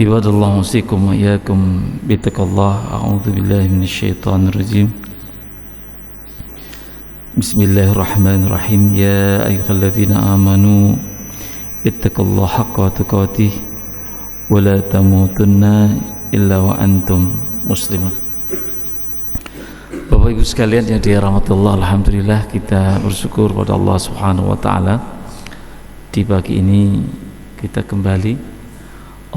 Ibadallah usikum wa iyyakum bittaqallah. A'udzu billahi minasyaitonir rajim. Bismillahirrahmanirrahim. Ya ayyuhalladzina amanu ittaqullaha haqqa tuqatih wa la tamutunna illa wa antum muslimun. Bapak Ibu sekalian yang dirahmati Allah, alhamdulillah kita bersyukur pada Allah Subhanahu wa taala. Di pagi ini kita kembali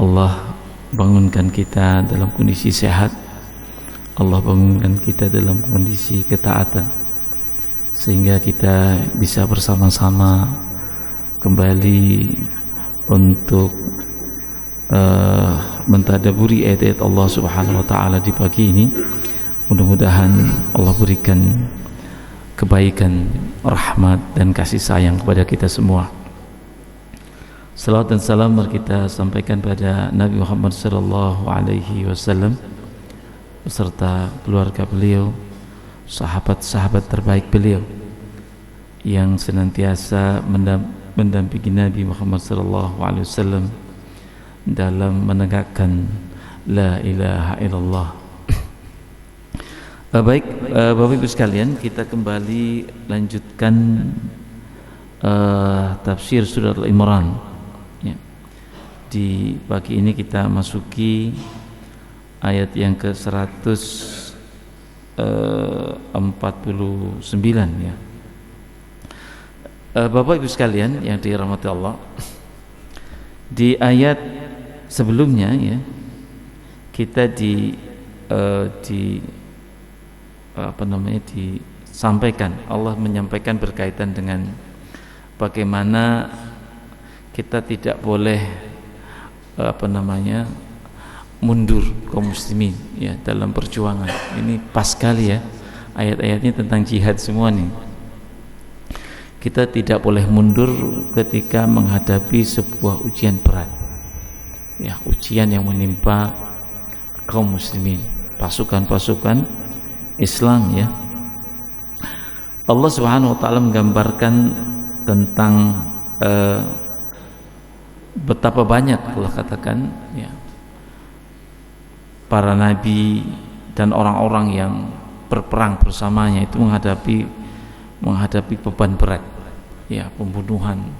Allah bangunkan kita dalam kondisi sehat. Allah bangunkan kita dalam kondisi ketaatan, sehingga kita bisa bersama-sama kembali untuk mentadaburi ayat-ayat Allah Subhanahu wa taala di pagi ini. Mudah-mudahan Allah berikan kebaikan, rahmat dan kasih sayang kepada kita semua. Salawat dan salam kita sampaikan pada Nabi Muhammad sallallahu alaihi wasallam beserta keluarga beliau, sahabat-sahabat terbaik beliau yang senantiasa mendampingi Nabi Muhammad sallallahu alaihi wasallam dalam menegakkan la ilaha illallah. Baik, Bapak Ibu sekalian, kita kembali lanjutkan tafsir surah Al-Imran. Di pagi ini kita masuki ayat yang ke 149 ya. Bapak Ibu sekalian yang dirahmati Allah, di ayat sebelumnya ya kita disampaikan, Allah menyampaikan berkaitan dengan bagaimana kita tidak boleh mundur kaum muslimin ya dalam perjuangan. Ini pas sekali ya, ayat-ayatnya tentang jihad semua nih. Kita tidak boleh mundur ketika menghadapi sebuah ujian berat ya, ujian yang menimpa kaum muslimin, pasukan-pasukan Islam ya. Allah Subhanahu wa taala menggambarkan tentang betapa banyak Allah katakan ya, para nabi dan orang-orang yang berperang bersamanya itu menghadapi beban berat ya, pembunuhan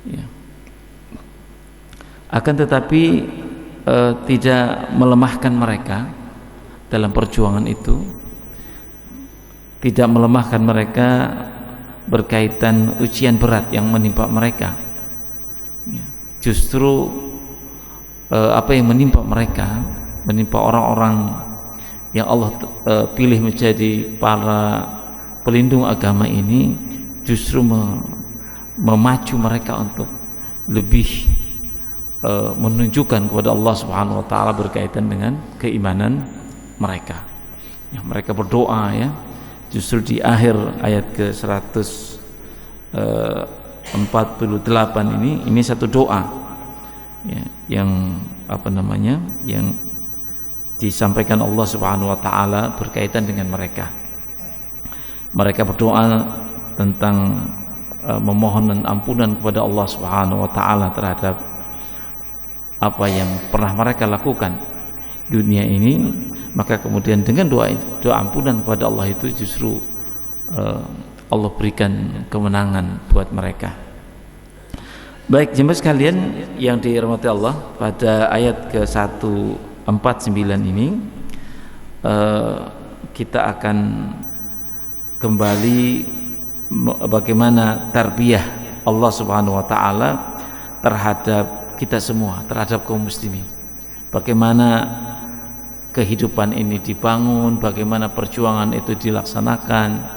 ya. Akan tetapi tidak melemahkan mereka dalam perjuangan itu, tidak melemahkan mereka berkaitan ujian berat yang menimpa mereka. Justru apa yang menimpa mereka, menimpa orang-orang yang Allah pilih menjadi para pelindung agama ini, justru memacu mereka untuk lebih menunjukkan kepada Allah Subhanahu wa taala berkaitan dengan keimanan mereka. Ya, mereka berdoa ya, justru di akhir ayat ke 148 ini satu doa ya, yang yang disampaikan Allah Subhanahu wa taala berkaitan dengan mereka. Mereka berdoa tentang memohon ampunan kepada Allah Subhanahu wa taala terhadap apa yang pernah mereka lakukan di dunia ini. Maka kemudian dengan doa ampunan kepada Allah itu justru Allah berikan kemenangan buat mereka. Baik jemaah sekalian yang dirahmati Allah, pada ayat ke 149 ini kita akan kembali bagaimana tarbiyah Allah Subhanahu wa taala terhadap kita semua, terhadap kaum muslimin. Bagaimana kehidupan ini dibangun, bagaimana perjuangan itu dilaksanakan,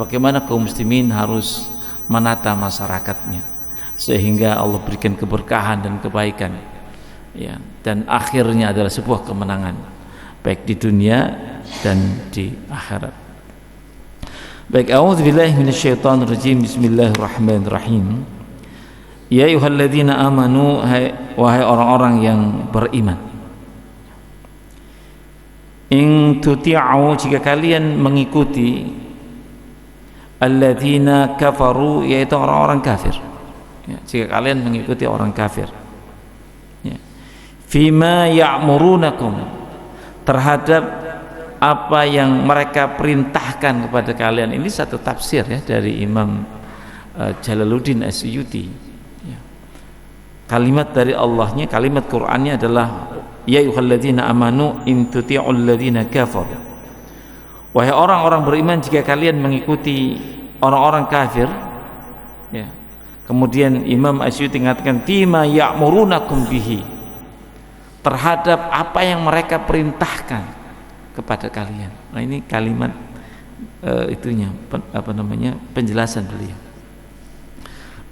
bagaimana kaum muslimin harus menata masyarakatnya sehingga Allah berikan keberkahan dan kebaikan ya, dan akhirnya adalah sebuah kemenangan baik di dunia dan di akhirat. Baik, a'udzubillahi minasyaitonir rajim. Bismillahirrahmanirrahim. Ya ayyuhalladzina amanu, wahai orang-orang yang beriman, in tuti'u, jika kalian mengikuti alladzina kafaru, yaitu orang-orang kafir ya, jika kalian mengikuti orang kafir ya, fima ya'murunakum, terhadap apa yang mereka perintahkan kepada kalian. Ini satu tafsir ya dari Imam Jalaluddin Asyuti ya. Kalimat dari Allahnya, kalimat Qur'annya adalah ya ayyuhalladzina amanu in tuti'ul ladzina kafaru, wahai orang-orang beriman, jika kalian mengikuti orang-orang kafir ya. Kemudian Imam Asyuti mengatakan fima ya'murunakum bihi, terhadap apa yang mereka perintahkan kepada kalian. Nah, ini kalimat penjelasan beliau.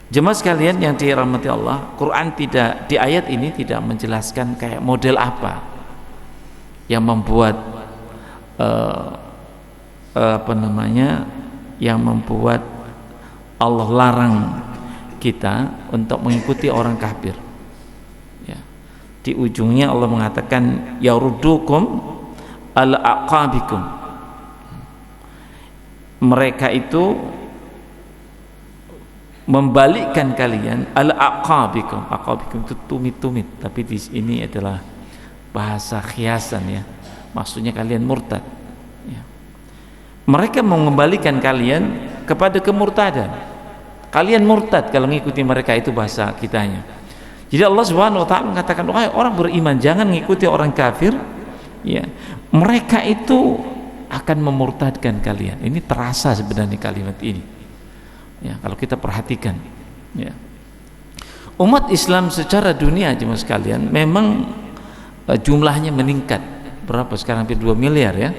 Jemaah sekalian yang dirahmati Allah, Quran tidak, di ayat ini tidak menjelaskan kayak model apa yang membuat yang membuat Allah larang kita untuk mengikuti orang kafir. Ya. Di ujungnya Allah mengatakan yarudukum al-aqabikum, mereka itu membalikkan kalian al-aqabikum. Aqabikum itu tumit-tumit, tapi di sini adalah bahasa khiasan ya, maksudnya kalian murtad ya. Mereka mengembalikan kalian kepada kemurtadan. Kalian murtad kalau mengikuti mereka, itu bahasa kitanya. Jadi Allah Subhanahu wa taala mengatakan, wahai orang beriman, jangan mengikuti orang kafir ya. Mereka itu akan memurtadkan kalian. Ini terasa sebenarnya kalimat ini. Ya, kalau kita perhatikan ya. Umat Islam secara dunia jemaah sekalian memang jumlahnya meningkat. Berapa sekarang? Hampir 2 miliar ya.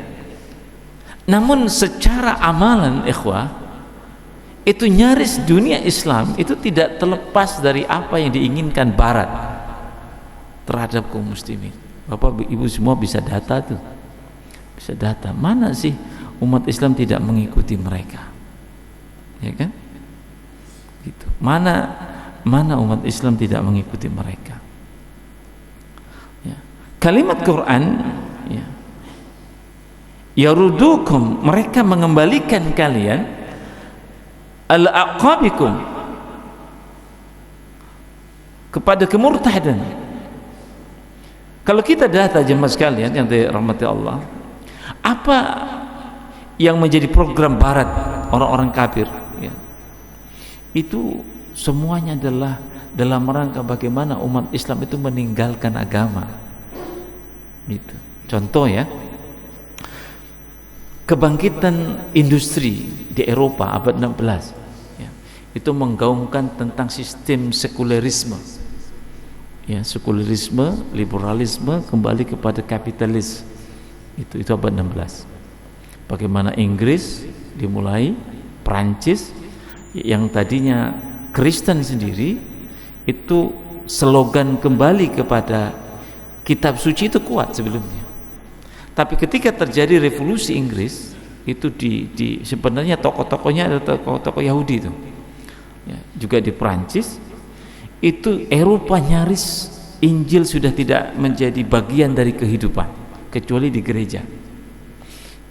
Namun secara amalan ikhwah, itu nyaris dunia Islam itu tidak terlepas dari apa yang diinginkan Barat terhadap kaum muslimin. Bapak Ibu semua bisa data tuh, bisa data mana sih umat Islam tidak mengikuti mereka, ya kan? Gitu. Mana umat Islam tidak mengikuti mereka? Ya. Kalimat Quran, ya, yarudukum, mereka mengembalikan kalian al-aqabikum, kepada kemurtadan. Kalau kita data jemaah sekalian yang dirahmati Allah, apa yang menjadi program Barat, orang-orang kafir ya, itu semuanya adalah dalam rangka bagaimana umat Islam itu meninggalkan agama gitu. Contoh ya, kebangkitan industri di Eropa abad 16 ya, itu menggaungkan tentang sistem sekulerisme ya, sekulerisme, liberalisme kembali kepada kapitalis. Itu abad 16. Bagaimana Inggris dimulai, Prancis yang tadinya Kristen sendiri, itu slogan kembali kepada kitab suci itu kuat sebelumnya. Tapi ketika terjadi revolusi Inggris, itu di sebenarnya tokoh-tokohnya ada tokoh-tokoh Yahudi itu ya, juga di Prancis, itu Eropa nyaris Injil sudah tidak menjadi bagian dari kehidupan kecuali di gereja.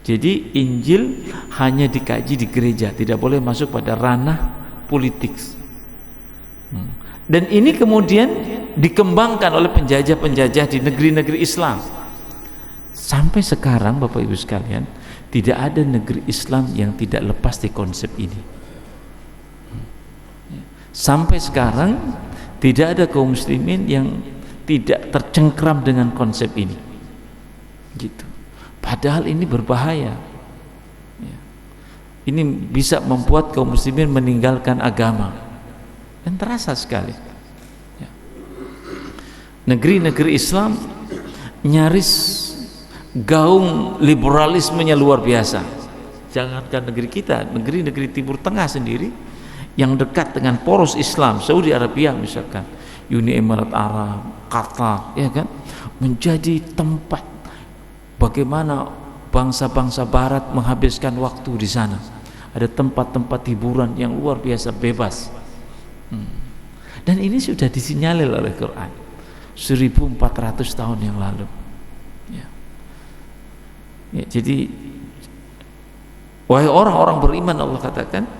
Jadi Injil hanya dikaji di gereja, tidak boleh masuk pada ranah politik. Dan ini kemudian dikembangkan oleh penjajah-penjajah di negeri-negeri Islam. Sampai sekarang Bapak Ibu sekalian, tidak ada negeri Islam yang tidak lepas di konsep ini. Sampai sekarang tidak ada kaum muslimin yang tidak tercengkram dengan konsep ini gitu. Padahal ini berbahaya ya. Ini bisa membuat kaum muslimin meninggalkan agama, dan terasa sekali ya. Negeri-negeri Islam nyaris gaung liberalismenya luar biasa. Jangankan negeri kita, negeri-negeri Timur Tengah sendiri yang dekat dengan poros Islam, Saudi Arabia misalkan, Uni Emirat Arab, Qatar, ya kan, menjadi tempat bagaimana bangsa-bangsa Barat menghabiskan waktu di sana. Ada tempat-tempat hiburan yang luar biasa bebas. Dan ini sudah disinyalir oleh Quran 1400 tahun yang lalu. Ya, jadi wahai orang-orang beriman, Allah katakan,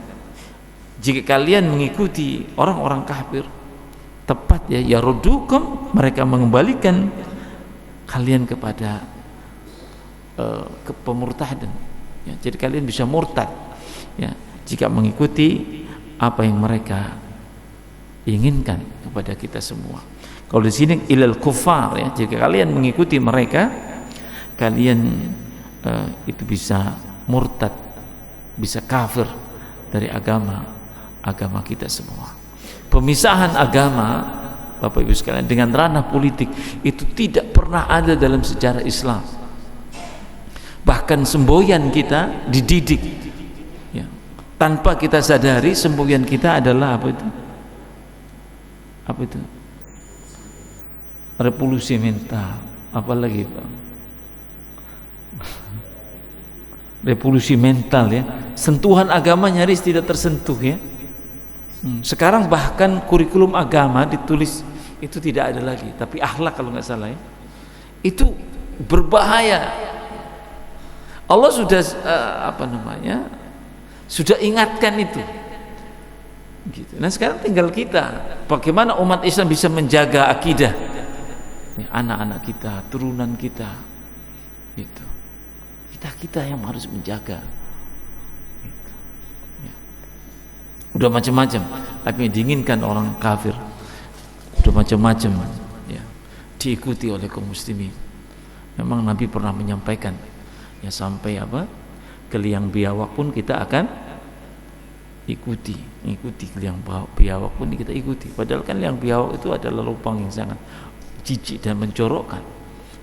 jika kalian mengikuti orang-orang kafir tepat ya, yarudukum, mereka mengembalikan kalian kepada pemurtadan ya. Jadi kalian bisa murtad ya jika mengikuti apa yang mereka inginkan kepada kita semua. Kalau di sini ilal kufar ya, jika kalian mengikuti mereka, kalian itu bisa murtad, bisa kafir dari agama kita semua. Pemisahan agama, Bapak Ibu sekalian, dengan ranah politik itu tidak pernah ada dalam sejarah Islam. Bahkan semboyan kita dididik ya. Tanpa kita sadari semboyan kita adalah apa itu? Apa itu? Revolusi mental. Apalagi Pak? Revolusi mental ya. Sentuhan agama nyaris tidak tersentuh ya. Sekarang bahkan kurikulum agama ditulis itu tidak ada lagi, tapi akhlak kalau nggak salah ya. Itu berbahaya. Allah sudah sudah ingatkan itu. Gitu. Nah sekarang tinggal kita, bagaimana umat Islam bisa menjaga akidah ya, anak-anak kita, turunan kita, gitu. Kita yang harus menjaga. Gitu. Ya. Udah macam-macam, tapi yang diinginkan orang kafir, udah macam-macam, ya, diikuti oleh kaum muslimin. Memang Nabi pernah menyampaikan, ya sampai ke liang biawak pun kita akan ikuti liang biawak pun kita ikuti. Padahal kan liang biawak itu adalah lubang yang sangat jijik dan mencorokkan,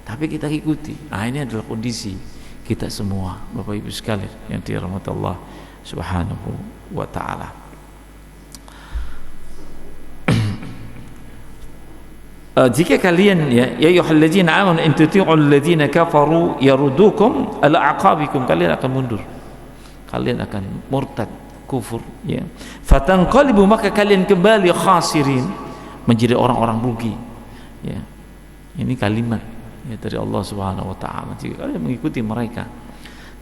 tapi kita ikuti. Nah ini adalah kondisi kita semua, Bapak Ibu sekalian yang dirahmati Allah Subhanahu wa ta'ala. Jika kalian ya ayyuhalladzina amanu in tuti'ul ladzina kafaru yarudukum ala aqabikum, kalian akan mundur, kalian akan murtad, kufur ya. Fatanqalibu, maka kalian kembali khasirin, menjadi orang-orang rugi ya. Ini kalimat ya dari Allah Subhanahu wa taala. Jika kalian mengikuti mereka,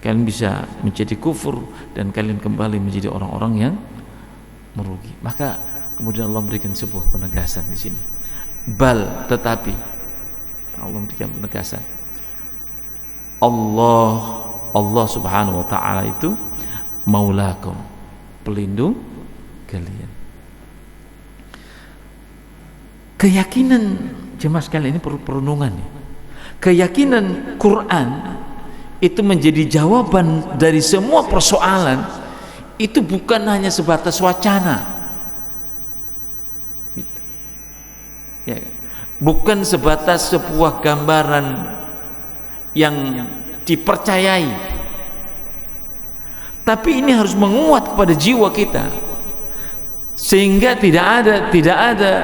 kalian bisa menjadi kufur dan kalian kembali menjadi orang-orang yang merugi. Maka kemudian Allah memberikan sebuah penegasan di sini. Bal, tetapi Allah memberikan penegasan, Allah Subhanahu wa ta'ala itu maulakum, pelindung kalian. Keyakinan jemaah sekalian ini perlu perenungan ya. Keyakinan Quran itu menjadi jawaban dari semua persoalan, itu bukan hanya sebatas wacana ya, bukan sebatas sebuah gambaran yang dipercayai, tapi ini harus menguat kepada jiwa kita, sehingga tidak ada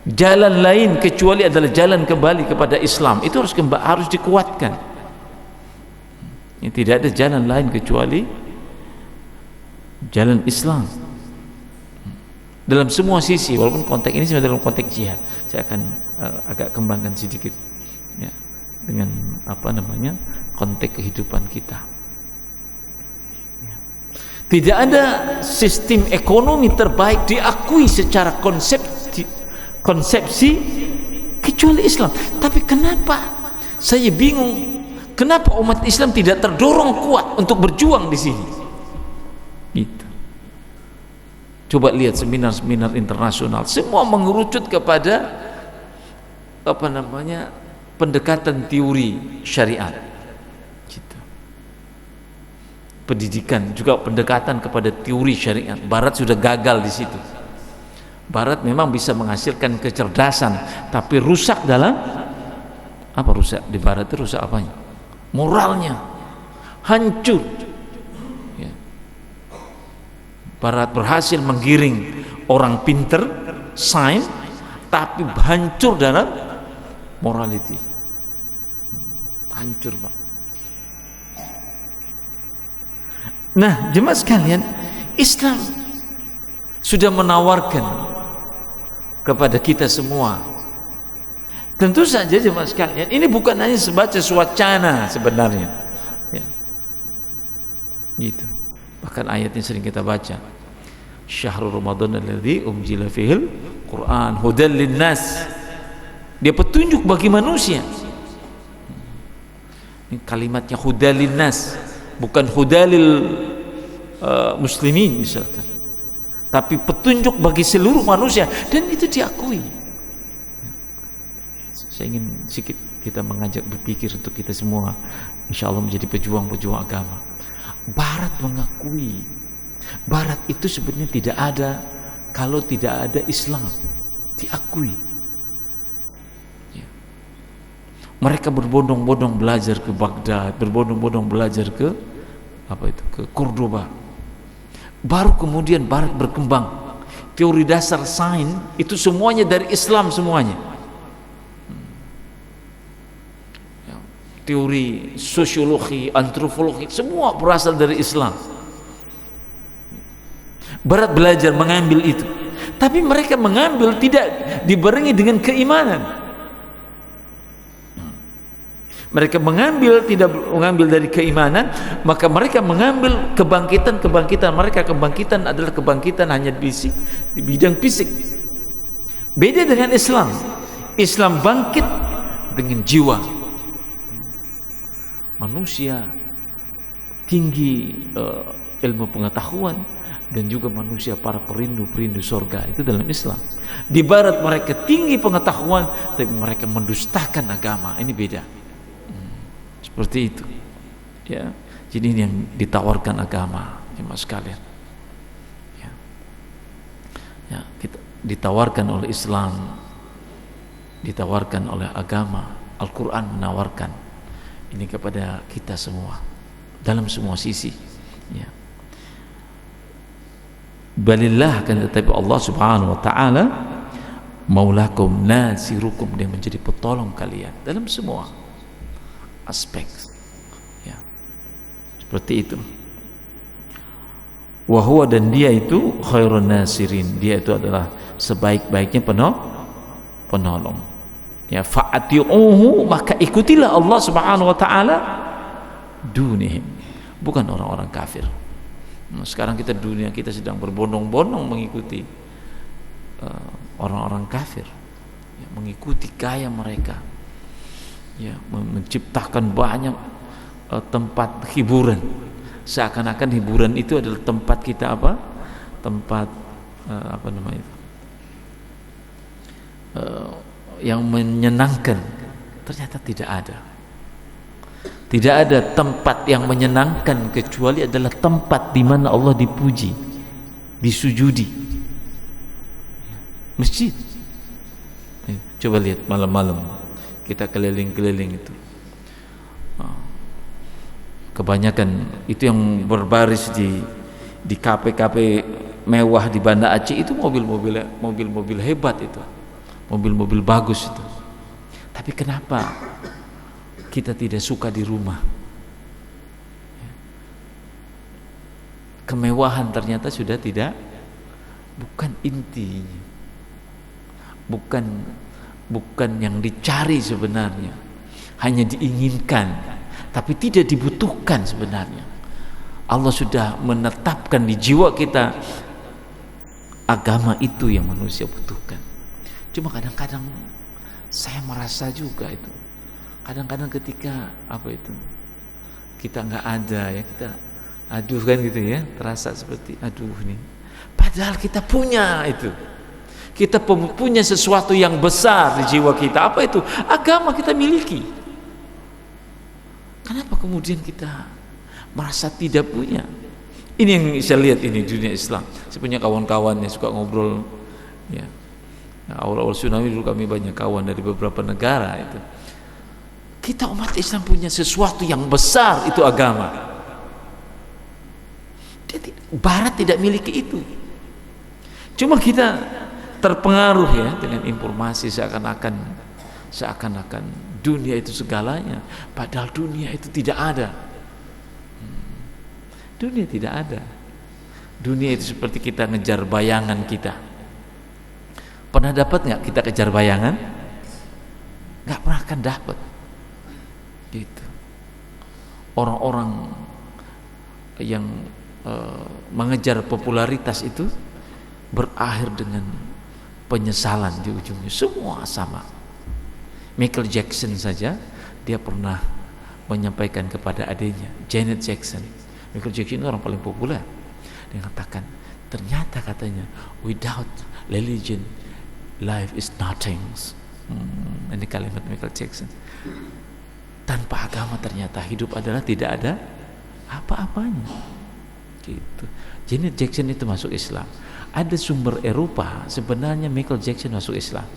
jalan lain kecuali adalah jalan kembali kepada Islam. Itu harus dikuatkan. Tidak ada jalan lain kecuali jalan Islam dalam semua sisi, walaupun konteks ini sebenarnya dalam konteks jihad. Saya akan agak kembangkan sedikit ya, dengan konteks kehidupan kita ya. Tidak ada sistem ekonomi terbaik diakui secara konsepsi kecuali Islam. Tapi kenapa saya bingung, kenapa umat Islam tidak terdorong kuat untuk berjuang di sini gitu. Coba lihat seminar-seminar internasional, semua mengerucut kepada pendekatan teori syariat gitu. Pendidikan juga pendekatan kepada teori syariat. Barat sudah gagal di situ. Barat memang bisa menghasilkan kecerdasan, tapi rusak dalam apa? Rusak di Barat itu rusak apanya? Moralnya hancur. Barat berhasil menggiring orang pinter, sains, tapi hancur dalam morality. Hancur, Pak. Nah, jemaah sekalian, Islam sudah menawarkan kepada kita semua. Tentu saja jemaah sekalian, ini bukan hanya sebatas wacana sebenarnya. Ya. Gitu. Bahkan ayatnya sering kita baca, Syahrul Ramadan alladzi unzila fihil Quran hudal linnas, dia petunjuk bagi manusia. Ini kalimatnya hudal linnas, bukan hudalil muslimin misalkan, tapi petunjuk bagi seluruh manusia, dan itu diakui. Saya ingin sedikit kita mengajak berpikir untuk kita semua, insya Allah menjadi pejuang-pejuang agama. Barat mengakui, Barat itu sebenarnya tidak ada kalau tidak ada Islam, diakui. Ya. Mereka berbondong-bondong belajar ke Baghdad, berbondong-bondong belajar ke ke Cordoba. Baru kemudian Barat berkembang. Teori dasar sains itu semuanya dari Islam semuanya. Ya. Teori sosiologi, antropologi semua berasal dari Islam. Barat belajar mengambil itu, tapi mereka mengambil tidak dibarengi dengan keimanan. Mereka mengambil tidak mengambil dari keimanan, maka mereka mengambil kebangkitan. Mereka kebangkitan adalah kebangkitan hanya di bidang fisik. Beda dengan Islam. Islam bangkit dengan jiwa. Manusia tinggi ilmu pengetahuan, dan juga manusia para perindu surga, itu dalam Islam. Di Barat mereka tinggi pengetahuan, tapi mereka mendustakan agama. Ini beda. Seperti itu. Ya. Jadi ini yang ditawarkan agama, jemaah sekalian. Ya. Ya, kita ditawarkan oleh Islam, ditawarkan oleh agama. Al-Quran menawarkan ini kepada kita semua dalam semua sisi. Ya. Balillah, kan, tetapi Allah Subhanahu wa taala maulakum nasirukum, dia menjadi petolong kalian dalam semua aspek. Ya. Seperti itu. Wa huwa, dan dia itu khairun nasirin, dia itu adalah sebaik-baiknya penolong. Ya, fa'ati'uhu, maka ikutilah Allah Subhanahu wa taala dunihim, bukan orang-orang kafir. Nah, sekarang dunia kita sedang berbondong-bondong mengikuti orang-orang kafir, ya, mengikuti gaya mereka, ya, menciptakan banyak tempat hiburan, seakan-akan hiburan itu adalah tempat kita yang menyenangkan. Ternyata tidak ada. Tidak ada tempat yang menyenangkan kecuali adalah tempat di mana Allah dipuji, disujudi. Masjid. Coba lihat malam-malam kita keliling-keliling itu. Kebanyakan itu yang berbaris di kafe-kafe mewah di Banda Aceh itu mobil-mobil hebat itu. Mobil-mobil bagus itu. Tapi kenapa kita tidak suka di rumah? Kemewahan ternyata sudah bukan intinya, bukan yang dicari sebenarnya, hanya diinginkan, tapi tidak dibutuhkan sebenarnya. Allah sudah menetapkan di jiwa kita agama itu yang manusia butuhkan. Cuma kadang-kadang saya merasa juga itu. Kadang-kadang ketika kita nggak ada, ya kita aduh kan gitu ya, terasa seperti aduh nih. Padahal kita punya itu, kita punya sesuatu yang besar di jiwa kita. Apa itu? Agama kita miliki. Kenapa kemudian kita merasa tidak punya? Ini yang saya lihat ini dunia Islam. Saya punya kawan-kawan yang suka ngobrol, ya. Nah, awal-awal tsunami dulu kami banyak kawan dari beberapa negara itu. Kita umat Islam punya sesuatu yang besar, itu agama. Barat tidak miliki itu. Cuma kita terpengaruh ya dengan informasi seakan-akan dunia itu segalanya, padahal dunia itu tidak ada. Dunia tidak ada. Dunia itu seperti kita ngejar bayangan kita. Pernah dapat nggak kita kejar bayangan? Nggak pernah akan dapat. Gitu. Orang-orang yang mengejar popularitas itu berakhir dengan penyesalan di ujungnya, semua sama. Michael Jackson saja dia pernah menyampaikan kepada adiknya Janet Jackson. Michael Jackson itu orang paling populer. Dia katakan, ternyata katanya without religion life is nothing. Ini kalimat Michael Jackson. Tanpa agama ternyata hidup adalah tidak ada apa-apanya. Gitu. Janet Jackson itu masuk Islam. Ada sumber Eropa sebenarnya Michael Jackson masuk Islam,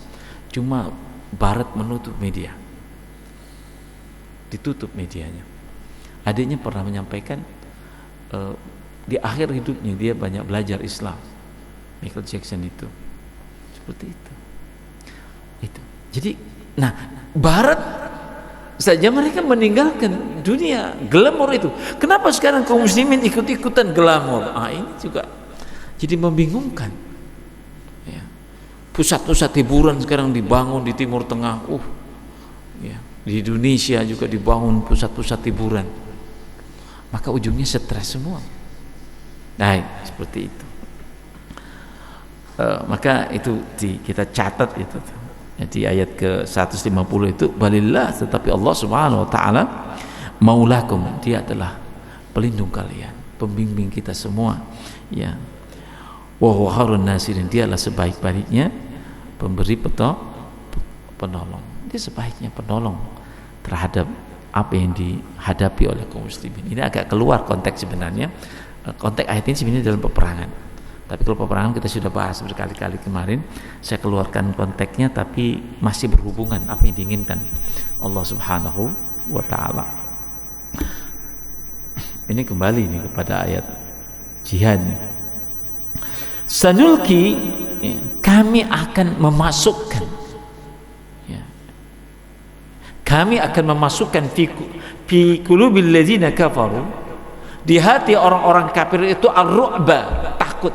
cuma Barat menutup media, ditutup medianya. Adiknya pernah menyampaikan di akhir hidupnya dia banyak belajar Islam. Michael Jackson itu seperti itu. Jadi, nah Barat saja mereka meninggalkan dunia glamor itu. Kenapa sekarang kaum muslimin ikut-ikutan glamor? Ini juga jadi membingungkan. Ya. Pusat-pusat hiburan sekarang dibangun di Timur Tengah. Ya. Di Indonesia juga dibangun pusat-pusat hiburan. Maka ujungnya stres semua. Nah, seperti itu. Maka itu kita catat itu. Jadi ayat ke-150 itu balillah, tetapi Allah Subhanahu wa taala maulakum, dia adalah pelindung kalian, pembimbing kita semua, ya. Wa huwa khairun nasirin, dialah sebaik-baiknya pemberi penolong. Dia sebaiknya penolong terhadap apa yang dihadapi oleh kaum muslimin. Ini agak keluar konteks sebenarnya. Konteks ayat ini sebenarnya dalam peperangan. Tapi kalau peperangan kita sudah bahas berkali-kali kemarin. Saya keluarkan konteksnya, tapi masih berhubungan apa yang diinginkan Allah Subhanahu wa taala. Ini kembali nih kepada ayat jihad. Sanulki, kami akan memasukkan, ya, kami akan memasukkan fi qulubil ladzina kafaru, di hati orang-orang kafir itu ar-ru'ba, takut.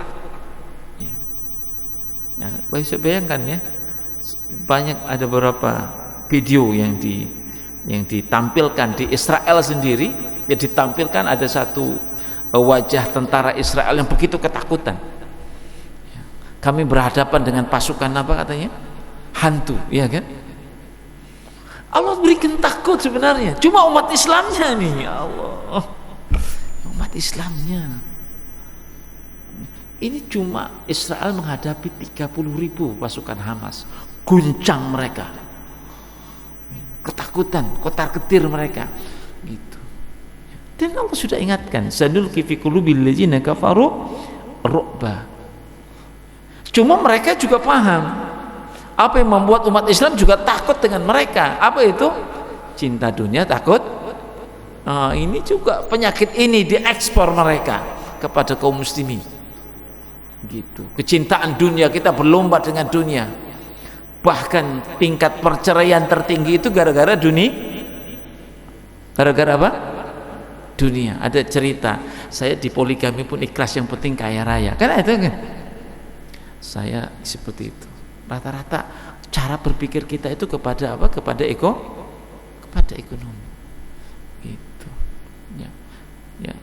Nah, bisa bayangkan ya, banyak ada beberapa video yang ditampilkan di Israel sendiri, ya, ditampilkan ada satu wajah tentara Israel yang begitu ketakutan. Kami berhadapan dengan pasukan apa katanya? Hantu, ya kan? Allah berikan takut sebenarnya. Cuma umat Islamnya nih, ya Allah. Umat Islamnya. Ini cuma Israel menghadapi 30.000 pasukan Hamas. Guncang mereka. Ketakutan, kotar-ketir mereka. Gitu. Dan Allah sudah ingatkan, sanulqi fi qulubil ladzina kafaru ru'ba. Cuma mereka juga paham apa yang membuat umat Islam juga takut dengan mereka. Apa itu? Cinta dunia, takut. Ini juga penyakit ini diekspor mereka kepada kaum muslimin. Gitu. Kecintaan dunia, kita berlomba dengan dunia. Bahkan tingkat perceraian tertinggi itu gara-gara dunia. Gara-gara apa? Dunia. Ada cerita, saya di poligami pun ikhlas, yang penting kaya raya. Kan itu kan? Saya seperti itu. Rata-rata cara berpikir kita itu kepada apa? Kepada ekonomi. Gitu. Ya. Ya.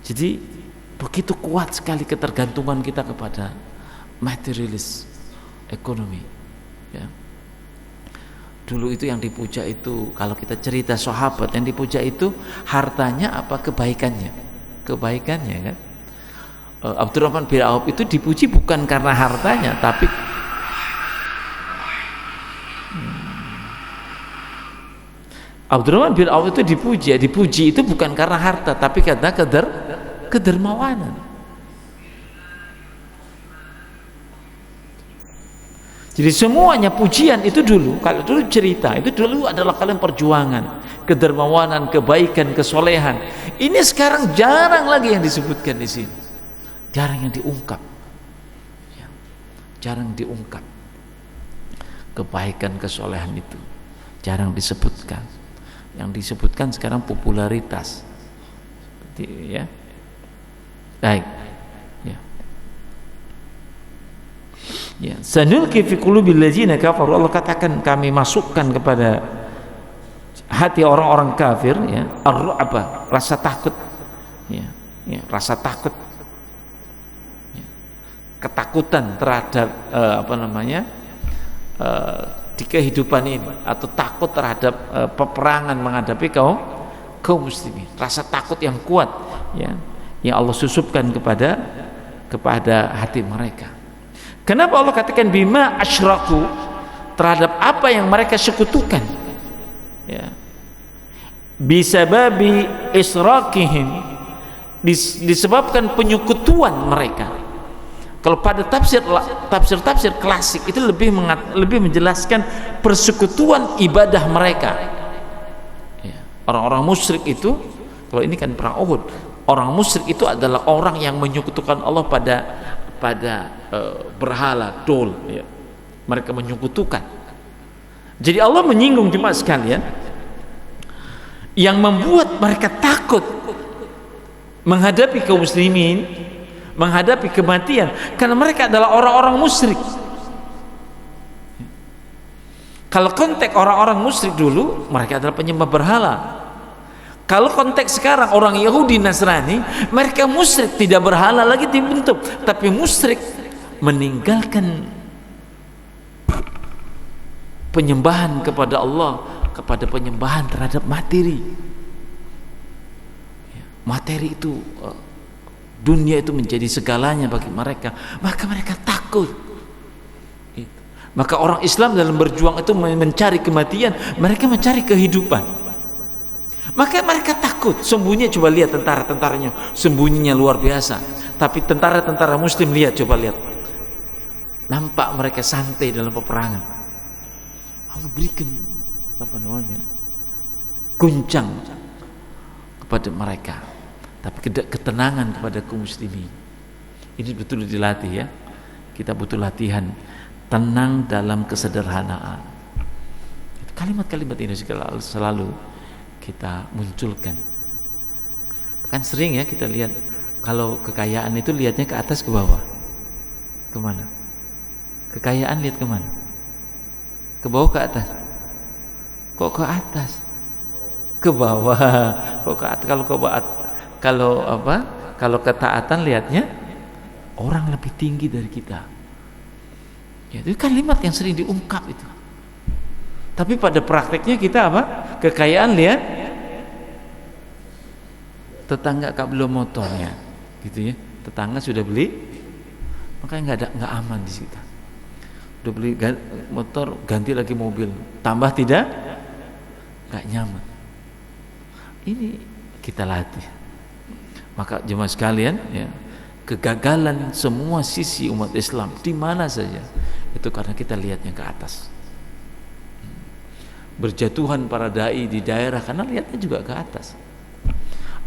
Jadi begitu kuat sekali ketergantungan kita kepada materialis ekonomi. Ya. Dulu itu yang dipuja itu, kalau kita cerita sahabat, yang dipuja itu hartanya apa? Kebaikannya kan? Abdurrahman bin Auf itu dipuji bukan karena hartanya, tapi Abdurrahman bin Auf itu dipuji itu bukan karena harta, tapi karena kedermawanan. Jadi semuanya pujian itu dulu, kalau dulu cerita itu dulu adalah kalian perjuangan, kedermawanan, kebaikan, kesolehan. Ini sekarang jarang lagi yang disebutkan di sini. Jarang yang diungkap, ya, jarang diungkap kebaikan, kesolehan itu jarang disebutkan. Yang disebutkan sekarang popularitas, seperti ya. Baik, ya. Ya, sanulqi fi qulubil ladzina kafaru, Allah katakan kami masukkan kepada hati orang-orang kafir, ya, ar-ru'ba, rasa takut, ya, rasa takut. ketakutan terhadap di kehidupan ini, atau takut terhadap peperangan menghadapi kaum muslimin. Rasa takut yang kuat, ya, yang Allah susupkan kepada hati mereka. Kenapa Allah katakan bima asyraku, terhadap apa yang mereka sekutukan, ya, bisababi israkihim, disebabkan penyekutuan mereka. Kalau pada tafsir klasik itu lebih menjelaskan persekutuan ibadah mereka. Ya, orang-orang musyrik itu, kalau ini kan perang Uhud, orang musyrik itu adalah orang yang menyekutukan Allah pada berhala, dol, ya. Mereka menyekutukan. Jadi Allah menyinggung jemaah sekalian, yang membuat mereka takut menghadapi kaum muslimin, menghadapi kematian, karena mereka adalah orang-orang musyrik. Kalau konteks orang-orang musyrik dulu, mereka adalah penyembah berhala. Kalau konteks sekarang orang Yahudi Nasrani, mereka musyrik, tidak berhala lagi dibentuk, tapi musyrik meninggalkan penyembahan kepada Allah, kepada penyembahan terhadap materi. Materi itu, dunia itu menjadi segalanya bagi mereka, maka mereka takut. Maka orang Islam dalam berjuang itu mencari kematian, mereka mencari kehidupan. Maka mereka takut, sembunyi. Coba lihat tentara-tentaranya, sembunyinya luar biasa. Tapi tentara-tentara muslim, coba lihat, nampak mereka santai dalam peperangan. Allah berikan guncang kepada mereka, tapi ketenangan kepada kaum muslimin. Ini betul dilatih, ya. Kita butuh latihan tenang dalam kesederhanaan. Kalimat-kalimat ini selalu kita munculkan. Kan sering, ya, kita lihat kalau kekayaan itu lihatnya ke atas ke bawah. Kemana? Kekayaan lihat kemana? Ke bawah ke atas? Kok ke atas? Ke bawah. Kok ke atas? Kalau ketaatan lihatnya orang lebih tinggi dari kita. Ya, itu kalimat yang sering diungkap itu. Tapi pada prakteknya kita apa? Kekayaan lihat tetangga belum motornya, gitu, ya. Tetangga sudah beli, makanya nggak aman di situ. Udah beli motor, ganti lagi mobil, tambah tidak, nggak nyaman. Ini kita latih. Maka jemaah sekalian, ya, kegagalan semua sisi umat Islam di mana saja itu karena kita lihatnya ke atas. Berjatuhan para dai di daerah karena lihatnya juga ke atas.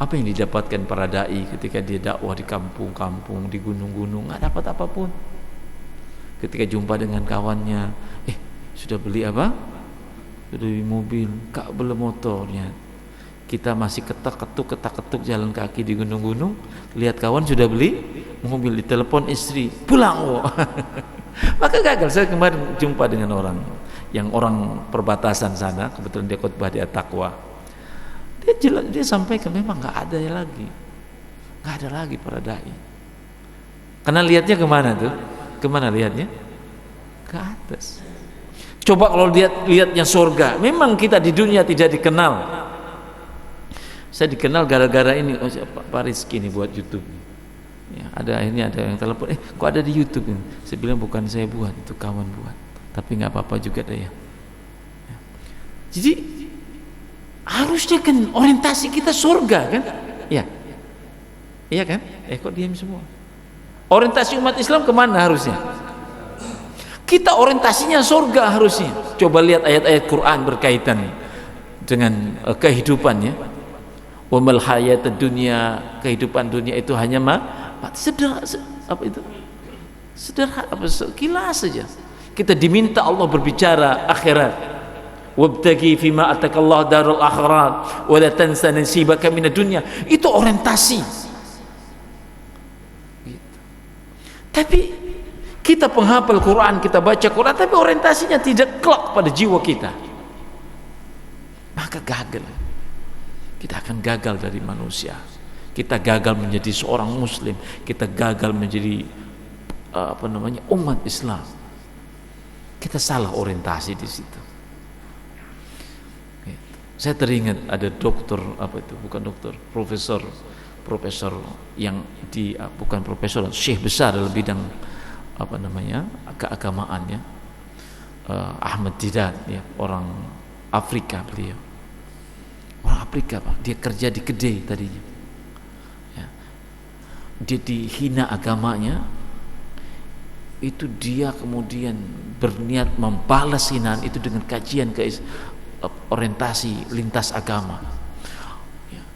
Apa yang didapatkan para dai ketika dia dakwah di kampung-kampung, di gunung-gunung, nggak dapat apapun. Ketika jumpa dengan kawannya, sudah beli apa? Sudah beli mobil, belum motornya. Kita masih ketak-ketuk jalan kaki di gunung-gunung, lihat kawan sudah beli mobil, ditelepon istri, pulang. Maka gagal. Saya kemarin jumpa dengan orang perbatasan sana, kebetulan dia khotbah di At-Taqwa. Dia sampaikan memang nggak ada lagi para dai. Karena lihatnya kemana tuh? Kemana lihatnya? Ke atas. Coba kalau lihatnya surga, memang kita di dunia tidak dikenal. Saya dikenal gara-gara ini, Pak Rizky ini buat YouTube. Ya, ada yang telepon, kok ada di YouTube ini? Saya bilang bukan saya buat, itu kawan buat. Tapi nggak apa-apa juga deh, ya. Jadi harusnya kan orientasi kita surga, kan? Ya, iya kan? Kok diam semua? Orientasi umat Islam kemana harusnya? Kita orientasinya surga harusnya. Coba lihat ayat-ayat Quran berkaitan dengan kehidupannya. Wa mal hayatud dunya, kehidupan dunia itu hanya sederhana, sekilas saja. Kita diminta Allah berbicara akhirat. Wabtaghi fima atakallahu darul akhirat wa la tansa nasibaka minad dunya. Itu orientasi. Tapi kita penghafal Quran, kita baca Quran, tapi orientasinya tidak kelak pada jiwa kita, maka gagal. Kita akan gagal dari manusia. Kita gagal menjadi seorang muslim. Kita gagal menjadi umat Islam. Kita salah orientasi di situ. Saya teringat ada dokter profesor yang bukan profesor, syekh besar dalam bidang keagamaan ya. Ahmad Didat ya, orang Afrika beliau. Orang Afrika Pak, dia kerja di Kedai tadinya. Ya. Dia dihina agamanya. Itu dia kemudian berniat membalas hinaan itu dengan kajian ke orientasi lintas agama.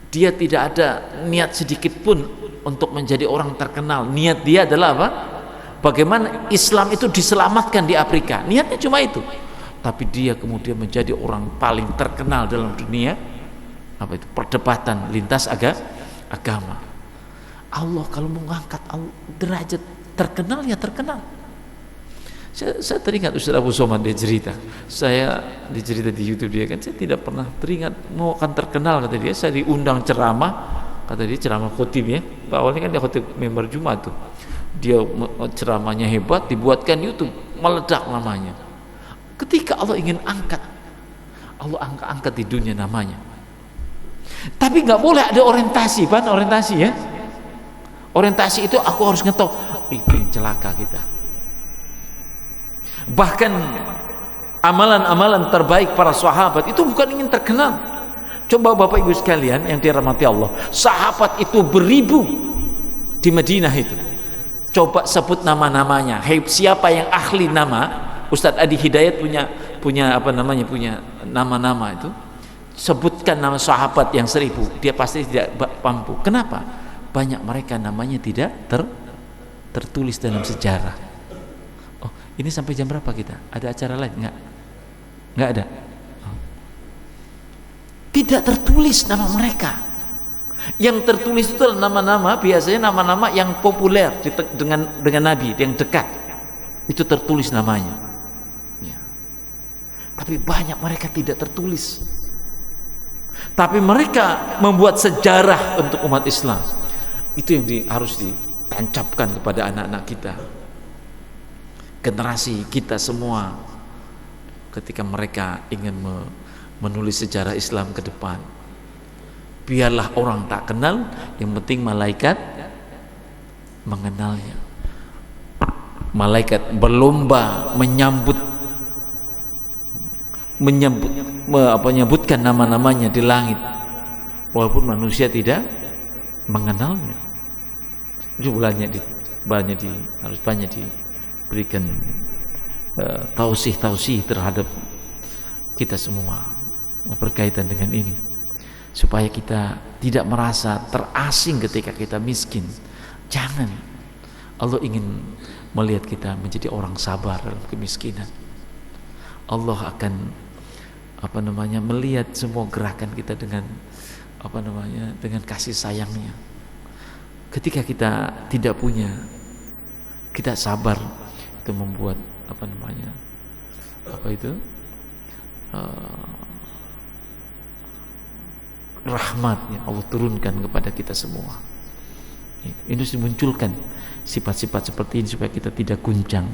Dia tidak ada niat sedikit pun untuk menjadi orang terkenal. Niat dia adalah apa? Bagaimana Islam itu diselamatkan di Afrika. Niatnya cuma itu. Tapi dia kemudian menjadi orang paling terkenal dalam dunia perdebatan lintas agama. Allah kalau mengangkat derajat terkenal ya terkenal. Saya teringat Ustaz Abu Somad dia cerita. Saya dicerita di YouTube dia kan, saya tidak pernah teringat mau akan terkenal kata dia. Saya diundang ceramah, kata dia ceramah khotib ya. Awalnya kan dia khotib member Jumat tuh. Dia ceramahnya hebat, dibuatkan YouTube, meledak namanya. Ketika Allah ingin angkat, Allah angkat di dunia namanya. Tapi nggak boleh ada orientasi, Pan, orientasi ya. Orientasi itu aku harus ngetop. Itu yang celaka kita. Bahkan amalan-amalan terbaik para sahabat itu bukan ingin terkenal. Coba Bapak Ibu sekalian yang dirahmati Allah, sahabat itu beribu di Madinah itu. Coba sebut nama-namanya. Siapa yang ahli nama? Ustadz Adi Hidayat punya nama-nama itu. Sebutkan nama sahabat yang 1000, dia pasti tidak mampu. Kenapa? Banyak mereka namanya tidak tertulis dalam sejarah. Oh, ini sampai jam berapa kita? Ada acara lain? Nggak ada. Oh. Tidak tertulis nama mereka. Yang tertulis itu adalah nama-nama, biasanya nama-nama yang populer dengan Nabi, yang dekat. Itu tertulis namanya. Ya. Tapi banyak mereka tidak tertulis. Tapi mereka membuat sejarah untuk umat Islam. Itu yang harus ditancapkan kepada anak-anak kita, generasi kita semua, ketika mereka ingin menulis sejarah Islam ke depan. Biarlah orang tak kenal, yang penting malaikat mengenalnya. Malaikat berlomba menyebutkan nama-namanya di langit, walaupun manusia tidak mengenalnya. Itu harus banyak diberikan tausih terhadap kita semua berkaitan dengan ini, supaya kita tidak merasa terasing ketika kita miskin. Jangan. Allah ingin melihat kita menjadi orang sabar dalam kemiskinan. Allah akan melihat semua gerakan kita dengan dengan kasih sayangnya. Ketika kita tidak punya, kita sabar, itu membuat rahmatnya Allah turunkan kepada kita semua. Ini harus dimunculkan sifat-sifat seperti ini supaya kita tidak guncang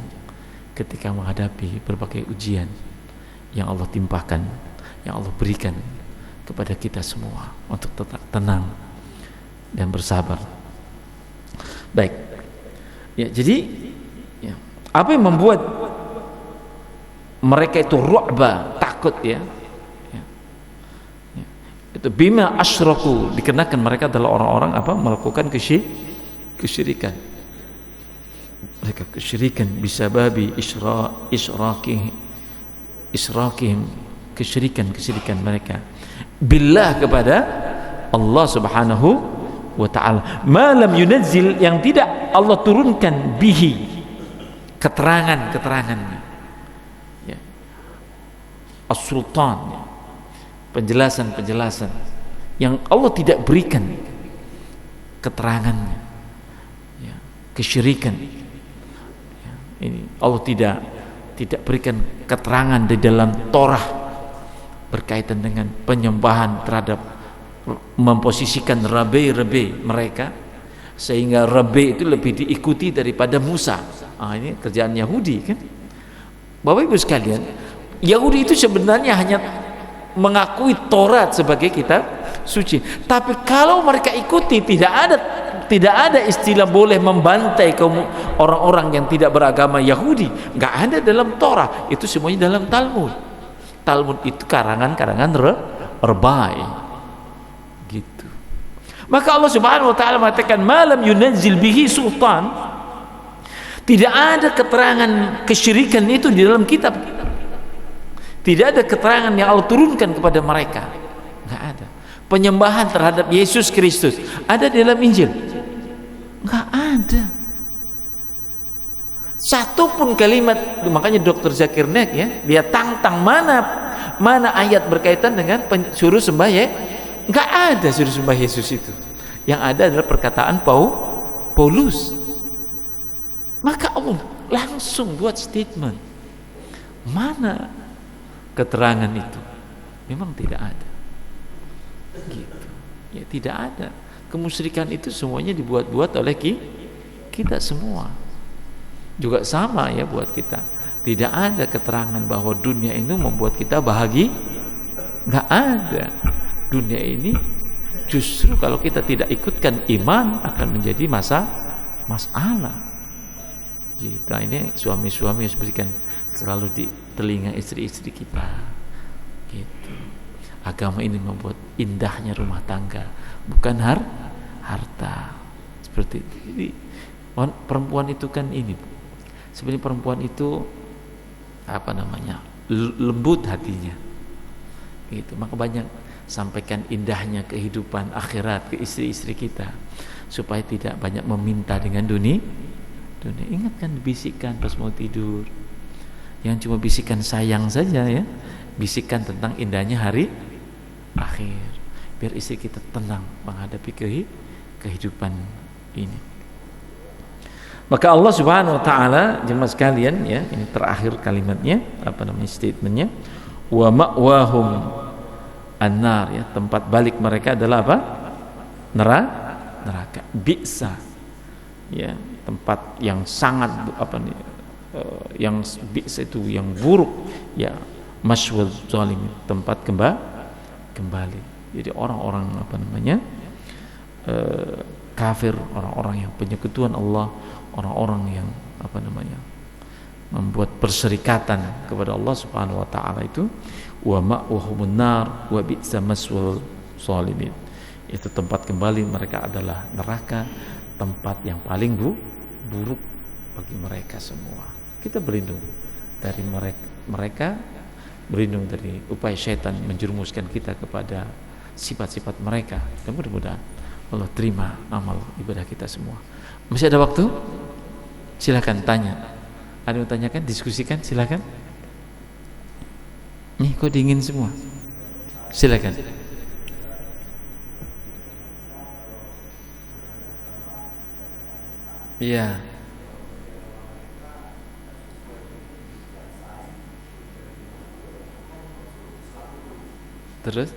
ketika menghadapi berbagai ujian yang Allah timpakan, yang Allah berikan kepada kita semua, untuk tetap tenang dan bersabar. Baik. Ya, jadi apa yang membuat mereka itu ru'ba, takut ya. Itu bima asyraku, dikenakan mereka adalah orang-orang melakukan kesyirikan. Mereka kesyirikan bisababi israqihim, kesyirikan mereka billah, kepada Allah Subhanahu wa ta'ala, ma lam yunazzil, yang tidak Allah turunkan, bihi, keterangannya ya. As-sultan, penjelasan yang Allah tidak berikan keterangannya ya. Kesyirikan ya. Ini Allah tidak berikan keterangan di dalam Torah berkaitan dengan penyembahan terhadap, memposisikan rabe mereka, sehingga rabe itu lebih diikuti daripada Musa. Ini kerjaan Yahudi kan. Bapak Ibu sekalian, Yahudi itu sebenarnya hanya mengakui Taurat sebagai kitab suci. Tapi kalau mereka ikuti, tidak ada istilah boleh membantai kaum orang-orang yang tidak beragama Yahudi. Nggak ada dalam Torah. Itu semuanya dalam Talmud. Talmud itu karangan-karangan Rabai. Gitu. Maka Allah Subhanahu wa taala mengatakan malam yunazzil bihi sultan. Tidak ada keterangan kesyirikan itu di dalam kitab. Tidak ada keterangan yang Allah turunkan kepada mereka. Enggak ada. Penyembahan terhadap Yesus Kristus ada di dalam Injil? Enggak ada. Satu pun kalimat, makanya Dr. Zakir Naik ya, dia tantang mana ayat berkaitan dengan suruh sembah ya? Enggak ada suruh sembah Yesus itu. Yang ada adalah perkataan Paulus. Maka Allah langsung buat statement. Mana keterangan itu? Memang tidak ada. Gitu. Ya tidak ada. Kemusyrikan itu semuanya dibuat-buat oleh kita semua. Juga sama ya buat kita. Tidak ada keterangan bahwa dunia ini membuat kita bahagia. Nggak ada. Dunia ini justru kalau kita tidak ikutkan iman akan menjadi masalah. Kita ini suami-suami harus berikan selalu di telinga istri-istri kita. Gitu. Agama ini membuat indahnya rumah tangga, bukan harta. Seperti itu. Jadi perempuan itu kan ini. Sebenarnya perempuan itu lembut hatinya. Gitu. Maka banyak sampaikan indahnya kehidupan akhirat ke istri-istri kita supaya tidak banyak meminta dengan dunia. Ingat kan dibisikkan pas mau tidur, yang cuma bisikan sayang saja ya, bisikan tentang indahnya hari akhir, biar istri kita tenang menghadapi kehidupan ini. Maka Allah Subhanahu wa taala, jemaah sekalian ya, ini terakhir kalimatnya, statementnya, wa ma'wahum an-nar ya, tempat balik mereka adalah apa? Neraka. Bi'sa ya, tempat yang sangat yang bi'sa itu yang buruk ya, maswal zalim, tempat kembali. Jadi orang-orang kafir, orang-orang yang penyekutuan Allah, orang-orang yang membuat perserikatan kepada Allah Subhanahu wa taala itu, wa ma'wahumun nar wa bi'sa maswal zalimin. Itu tempat kembali mereka adalah neraka, tempat yang paling buruk bagi mereka semua. Kita berlindung dari mereka, berlindung dari upaya syaitan menjerumuskan kita kepada sifat-sifat mereka. Dan mudah-mudahan Allah terima amal ibadah kita semua. Masih ada waktu? Silakan tanya. Ada yang tanyakan, diskusikan, silakan. Nih kok dingin semua? Silakan. Iya. Terus?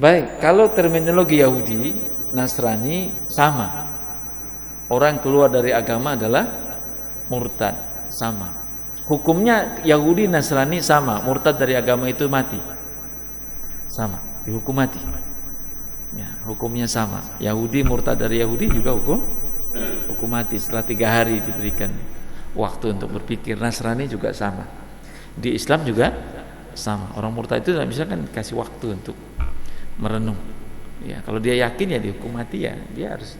Baik, kalau terminologi Yahudi, Nasrani sama. Orang keluar dari agama adalah murtad, sama. Hukumnya Yahudi, Nasrani sama. Murtad dari agama itu mati. Sama, dihukum mati. Ya, hukumnya sama. Yahudi, murtad dari Yahudi juga hukum mati setelah 3 hari diberikan waktu untuk berpikir. Nasrani juga sama. Di Islam juga sama. Orang murtad itu misalkan kasih waktu untuk merenung. Ya, kalau dia yakin ya dihukum mati, ya dia harus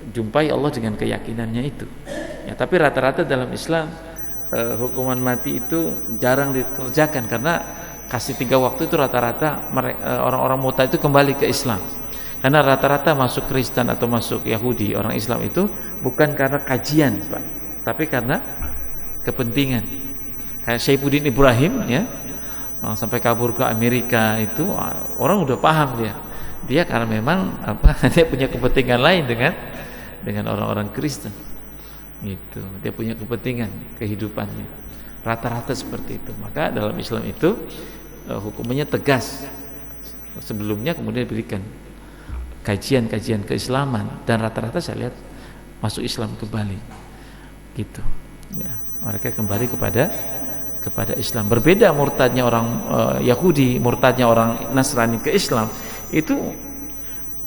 jumpai Allah dengan keyakinannya itu. Ya, tapi rata-rata dalam Islam hukuman mati itu jarang dikerjakan karena kasih 3 waktu itu rata-rata orang-orang murtad itu kembali ke Islam. Karena rata-rata masuk Kristen atau masuk Yahudi, orang Islam itu bukan karena kajian, Pak, tapi karena kepentingan. Kayak Saifuddin Ibrahim ya, sampai kabur ke Amerika itu orang udah paham dia karena memang dia punya kepentingan lain dengan orang-orang Kristen gitu. Dia punya kepentingan kehidupannya, rata-rata seperti itu. Maka dalam Islam itu hukumnya tegas. Sebelumnya kemudian diberikan kajian-kajian keislaman dan rata-rata saya lihat masuk Islam kembali gitu ya, mereka kembali kepada Islam. Berbeda murtadnya orang Yahudi, murtadnya orang Nasrani ke Islam, itu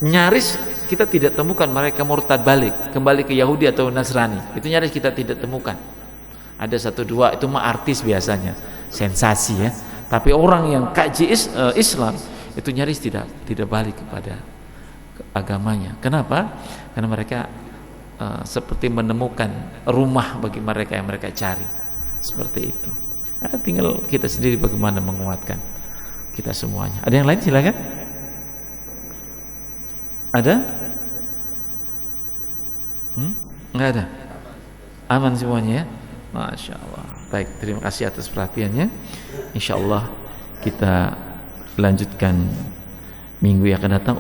nyaris kita tidak temukan mereka murtad balik kembali ke Yahudi atau Nasrani, itu nyaris kita tidak temukan. Ada satu dua, itu mah artis biasanya, sensasi ya, tapi orang yang kaji Islam itu nyaris tidak balik kepada agamanya. Kenapa? Karena mereka seperti menemukan rumah bagi mereka yang mereka cari, seperti itu. Nah, tinggal kita sendiri bagaimana menguatkan kita semuanya. Ada yang lain silakan. Ada? Enggak ada. Aman semuanya ya. Masya Allah. Baik, terima kasih atas perhatiannya. Insya Allah kita lanjutkan minggu yang akan datang.